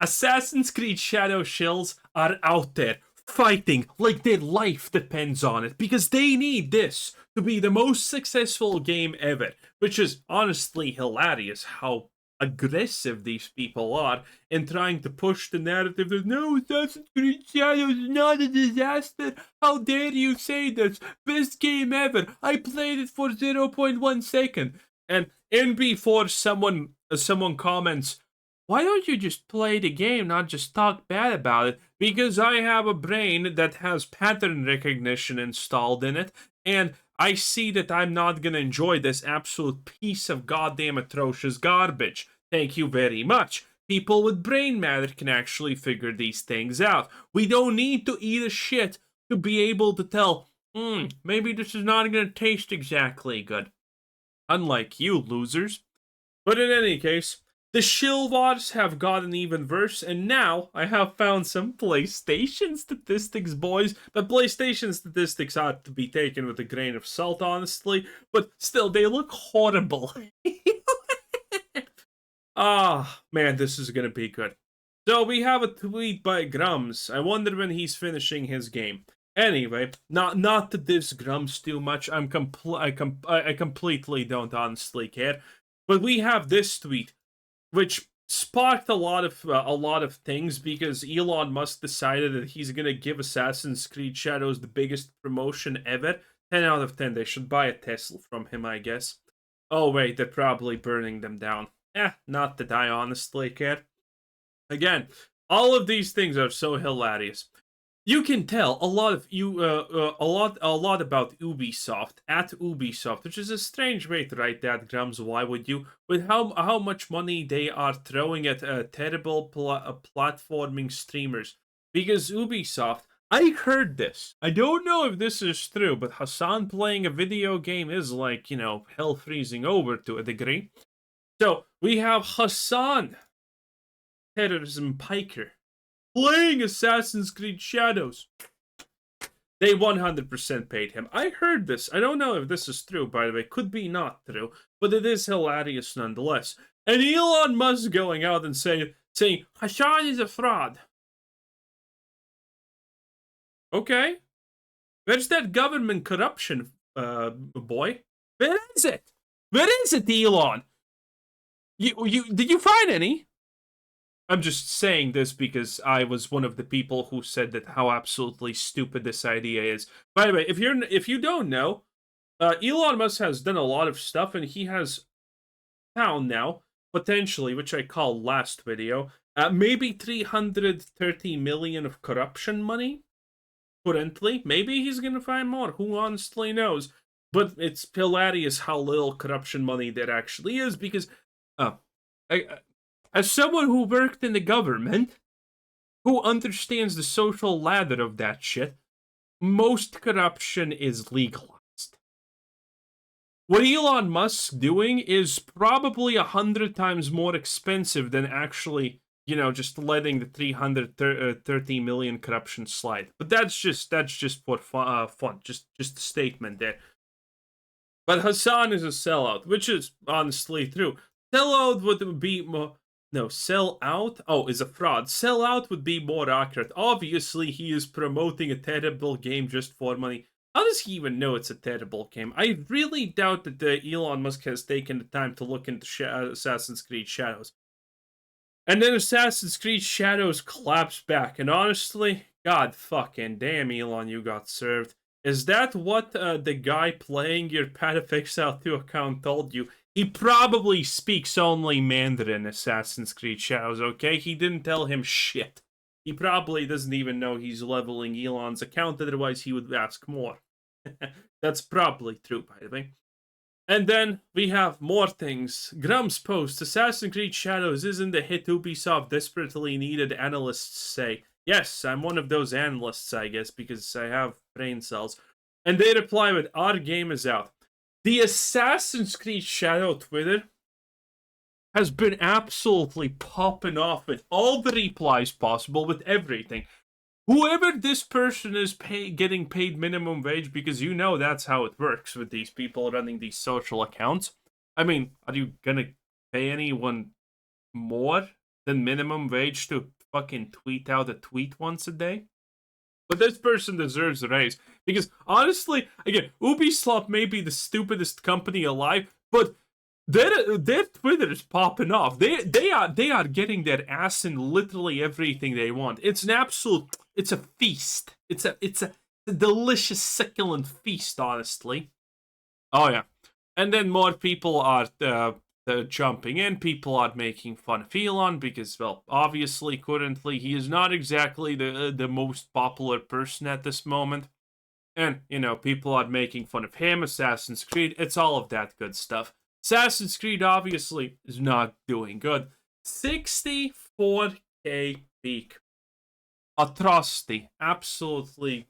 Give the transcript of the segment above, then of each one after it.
Assassin's Creed Shadow Shills are out there fighting like their life depends on it because they need this to be the most successful game ever, which is honestly hilarious how aggressive these people are in trying to push the narrative that no, Assassin's Creed Shadows is not a disaster. How dare you say this? Best game ever. I played it for 0.1 second. And in before someone comments, why don't you just play the game, not just talk bad about it? Because I have a brain that has pattern recognition installed in it, and I see that I'm not gonna enjoy this absolute piece of goddamn atrocious garbage. Thank you very much. People with brain matter can actually figure these things out. We don't need to eat a shit to be able to tell, maybe this is not gonna taste exactly good. Unlike you, losers. But in any case, the shill wars have gotten even worse, and now I have found some PlayStation statistics, boys. But PlayStation statistics are to be taken with a grain of salt, honestly. But still, they look horrible. Ah, man, this is gonna be good. So we have a tweet by Grums. I wonder when he's finishing his game. Anyway, not to diss Grums too much. I completely don't honestly care. But we have this tweet, which sparked a lot of things because Elon Musk decided that he's gonna give Assassin's Creed Shadows the biggest promotion ever. 10 out of 10. They should buy a Tesla from him, I guess. Oh wait, they're probably burning them down. Not that I honestly care. Again, all of these things are so hilarious. You can tell a lot about Ubisoft at Ubisoft, which is a strange way to write that, Grams. Why would you? With how much money they are throwing at terrible platforming streamers. Because Ubisoft, I heard this. I don't know if this is true, but Hassan playing a video game is like, hell freezing over to a degree. So we have Hassan, terrorism Piker, playing Assassin's Creed Shadows. They 100% paid him. I heard this. I don't know if this is true, by the way. Could be not true, but it is hilarious nonetheless. And Elon Musk going out and saying Hassan is a fraud. Okay. Where's that government corruption, boy? Where is it? Where is it, Elon? Did you find any? I'm just saying this because I was one of the people who said that how absolutely stupid this idea is. By the way, if you don't know, Elon Musk has done a lot of stuff, and he has found now potentially, which I call last video, maybe 330 million of corruption money. Currently, maybe he's gonna find more. Who honestly knows? But it's hilarious how little corruption money there actually is because, as someone who worked in the government, who understands the social ladder of that shit, most corruption is legalized. What Elon Musk's doing is probably 100 times more expensive than actually, just letting the 330 million corruption slide. But that's just for fun, just a statement there. But Hassan is a sellout, which is honestly true. Sellout would be more. No, sell out? Oh, is a fraud. Sell out would be more accurate. Obviously, he is promoting a terrible game just for money. How does he even know it's a terrible game? I really doubt that Elon Musk has taken the time to look into Assassin's Creed Shadows. And then Assassin's Creed Shadows collapsed back. And honestly, god fucking damn, Elon, you got served. Is that what the guy playing your PadFXL 2 account told you? He probably speaks only Mandarin, Assassin's Creed Shadows, okay? He didn't tell him shit. He probably doesn't even know he's leveling Elon's account, otherwise he would ask more. That's probably true, by the way. And then we have more things. Grum's post, Assassin's Creed Shadows isn't the hit Ubisoft desperately needed, analysts say. Yes, I'm one of those analysts, I guess, because I have brain cells. And they reply with, our game is out. The Assassin's Creed Shadow Twitter has been absolutely popping off with all the replies possible, with everything. Whoever this person is getting paid minimum wage, because that's how it works with these people running these social accounts. I mean, are you gonna pay anyone more than minimum wage to fucking tweet out a tweet once a day. But this person deserves a raise. Because honestly, again, Ubisoft may be the stupidest company alive, but their Twitter is popping off. They are getting their ass in literally everything they want. It's an absolute, it's a feast. It's a delicious, succulent feast, honestly. Oh yeah. And then more people are jumping in. People are making fun of Elon because, well, obviously, currently, he is not exactly the most popular person at this moment. And, you know, people are making fun of him, Assassin's Creed. It's all of that good stuff. Assassin's Creed, obviously, is not doing good. 64K peak. Atrocity. Absolutely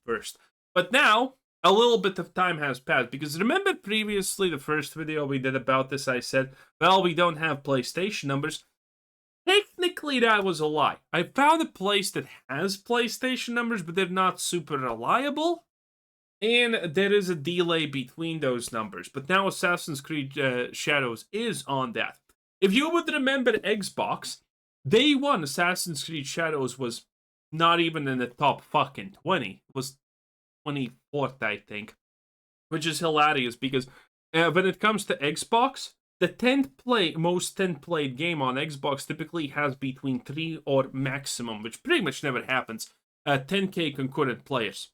burst. But now, a little bit of time has passed, because remember previously the first video we did about this, I said, well, we don't have PlayStation numbers. Technically, that was a lie. I found a place that has PlayStation numbers, but they're not super reliable, and there is a delay between those numbers. But now Assassin's Creed Shadows is on that. If you would remember Xbox, day one Assassin's Creed Shadows was not even in the top fucking 20. It was 24th, I think, which is hilarious because when it comes to Xbox, the most 10th played game on Xbox typically has between 3 or maximum, which pretty much never happens, 10k concurrent players.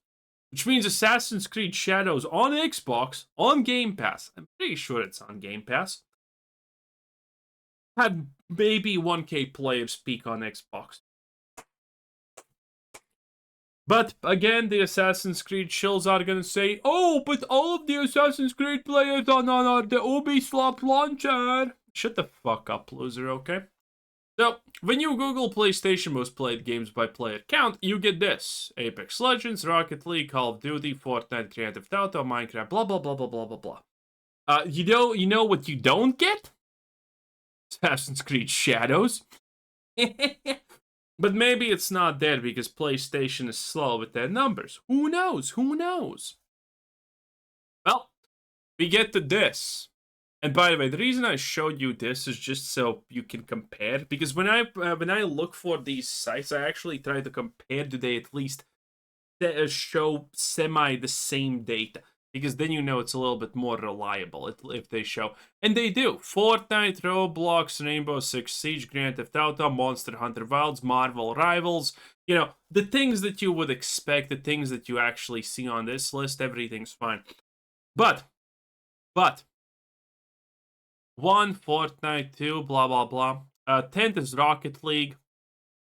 Which means Assassin's Creed Shadows on Xbox, on Game Pass, I'm pretty sure it's on Game Pass, had maybe 1k players peak on Xbox. But again, the Assassin's Creed shills are gonna say, oh, but all of the Assassin's Creed players are on the Ubisoft launcher. Shut the fuck up, loser, okay? So, when you Google PlayStation most played games by player count, you get this. Apex Legends, Rocket League, Call of Duty, Fortnite, Grand Theft Auto, Minecraft, blah, blah, blah, blah, blah, blah, blah. You know what you don't get? Assassin's Creed Shadows. But maybe it's not there because PlayStation is slow with their numbers. Who knows? Who knows? Well, we get to this. And by the way, the reason I showed you this is just so you can compare. Because when I look for these sites, I actually try to compare. Do they at least show semi the same data? Because then you know it's a little bit more reliable if they show. And they do. Fortnite, Roblox, Rainbow Six Siege, Grand Theft Auto, Monster Hunter Wilds, Marvel Rivals. You know, the things that you would expect, the things that you actually see on this list, everything's fine. But, 1, Fortnite, 2, blah, blah, blah. 10th is Rocket League.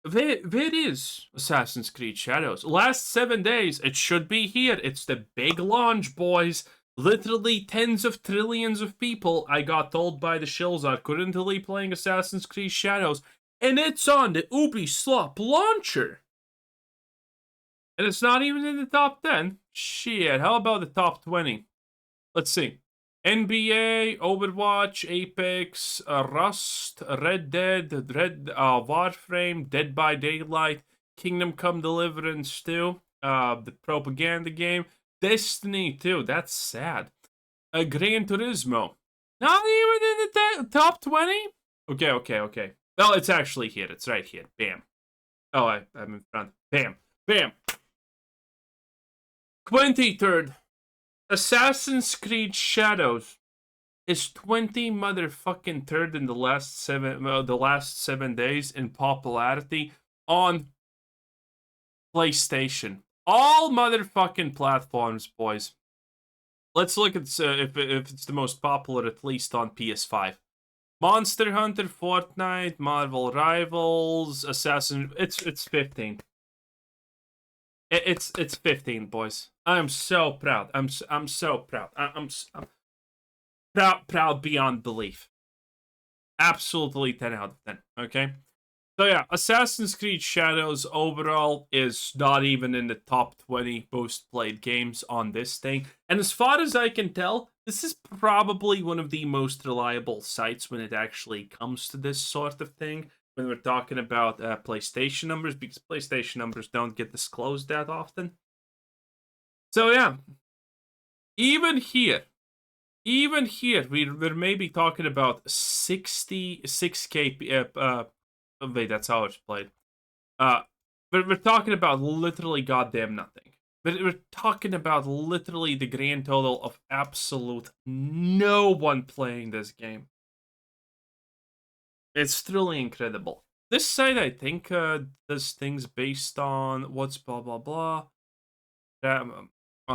Where is Assassin's Creed Shadows? Last 7 days, it should be here. It's the big launch, boys. Literally tens of trillions of people, I got told by the shills, are currently playing Assassin's Creed Shadows. And it's on the Ubisoft launcher. And it's not even in the top 10. Shit, how about the top 20? Let's see. NBA, Overwatch, Apex, Rust, Red Dead, Warframe, Dead by Daylight, Kingdom Come Deliverance 2, the propaganda game, Destiny 2, that's sad. Gran Turismo, not even in the top 20? Okay. Well, it's actually here, it's right here, bam. Oh, I'm in front, bam. 23rd. Assassin's Creed Shadows is 20 motherfucking third in the last 7 days in popularity on PlayStation. All motherfucking platforms, boys. Let's look at if it's the most popular, at least on PS5. Monster Hunter, Fortnite, Marvel Rivals, Assassin. It's 15. It's 15, boys. I'm so proud. I'm so proud. I'm proud beyond belief. Absolutely 10 out of 10. Okay. So yeah, Assassin's Creed Shadows overall is not even in the top 20 most played games on this thing. And as far as I can tell, this is probably one of the most reliable sites when it actually comes to this sort of thing. When we're talking about PlayStation numbers, because PlayStation numbers don't get disclosed that often. So yeah, even here, we're maybe talking about 66k Oh, wait, that's how it's played. Uh, but we're talking about literally goddamn nothing. But we're talking about literally the grand total of absolute no one playing this game. It's truly incredible. This site, I think, does things based on what's blah blah blah. On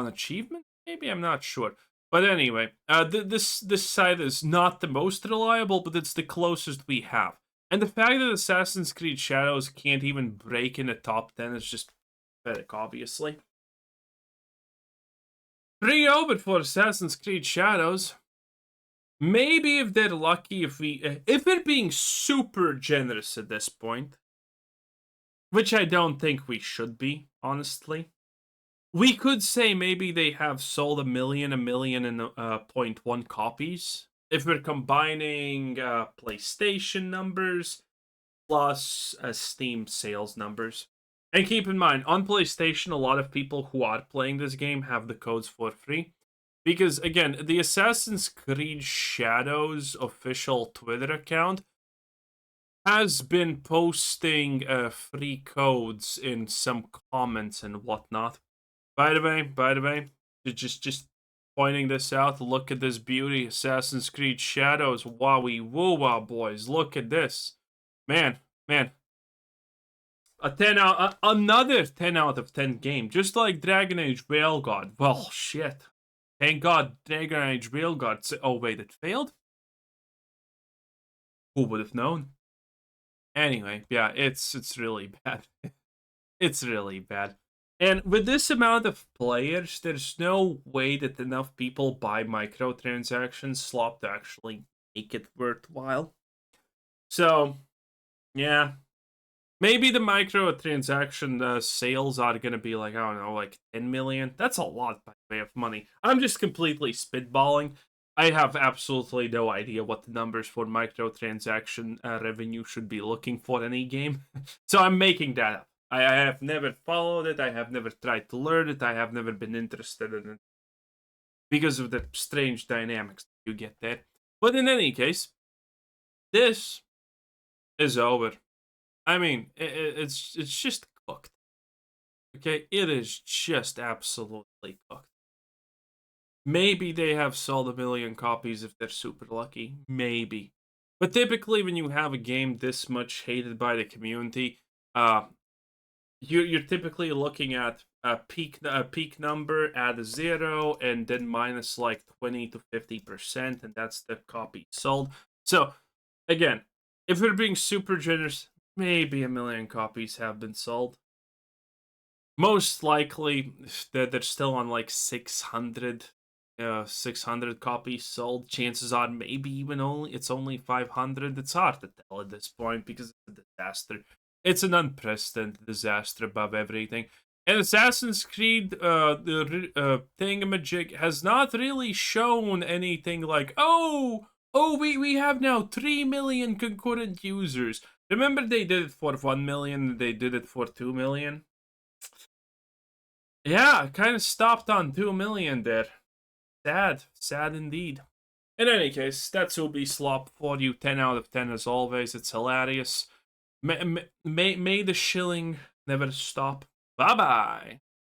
achievement, maybe I'm not sure. But anyway, this site is not the most reliable, but it's the closest we have. And the fact that Assassin's Creed Shadows can't even break in the top 10 is just pathetic, obviously. Pretty open for Assassin's Creed Shadows. Maybe if they're lucky, if we're being super generous at this point, which I don't think we should be, honestly. We could say maybe they have sold a million and 0.1 copies. If we're combining PlayStation numbers plus Steam sales numbers. And keep in mind, on PlayStation, a lot of people who are playing this game have the codes for free. Because, again, the Assassin's Creed Shadows official Twitter account has been posting free codes in some comments and whatnot. By the way, just pointing this out. Look at this beauty, Assassin's Creed Shadows. Wowie woo wow, boys. Look at this, man. Another 10 out of 10 game, just like Dragon Age Railguard. Well, shit. Thank God, Dragon Age Railguard. Oh wait, it failed. Who would have known? Anyway, yeah, it's really bad. It's really bad. And with this amount of players, there's no way that enough people buy microtransactions slop to actually make it worthwhile. So, yeah. Maybe the microtransaction sales are going to be like, I don't know, like 10 million. That's a lot by way of money. I'm just completely spitballing. I have absolutely no idea what the numbers for microtransaction revenue should be looking for any game. So I'm making that up. I have never followed it. I have never tried to learn it. I have never been interested in it because of the strange dynamics you get there. But in any case, this is over. I mean, it's just cooked. Okay, it is just absolutely cooked. Maybe they have sold a million copies if they're super lucky. Maybe. But typically, when you have a game this much hated by the community, you're typically looking at a peak number, add a zero, and then minus like 20 to 50%, and that's the copy sold. So, again, if we're being super generous, maybe a million copies have been sold. Most likely, they're still on like 600 copies sold. Chances are maybe even it's only 500. It's hard to tell at this point because it's a disaster. It's an unprecedented disaster above everything. And Assassin's Creed, the thingamajig has not really shown anything like, we have now 3 million concurrent users. Remember they did it for 1 million, they did it for 2 million? Yeah, kind of stopped on 2 million there. Sad indeed. In any case, that's Ubisoft for you. 10 out of 10 as always. It's hilarious. May the shilling never stop. Bye bye.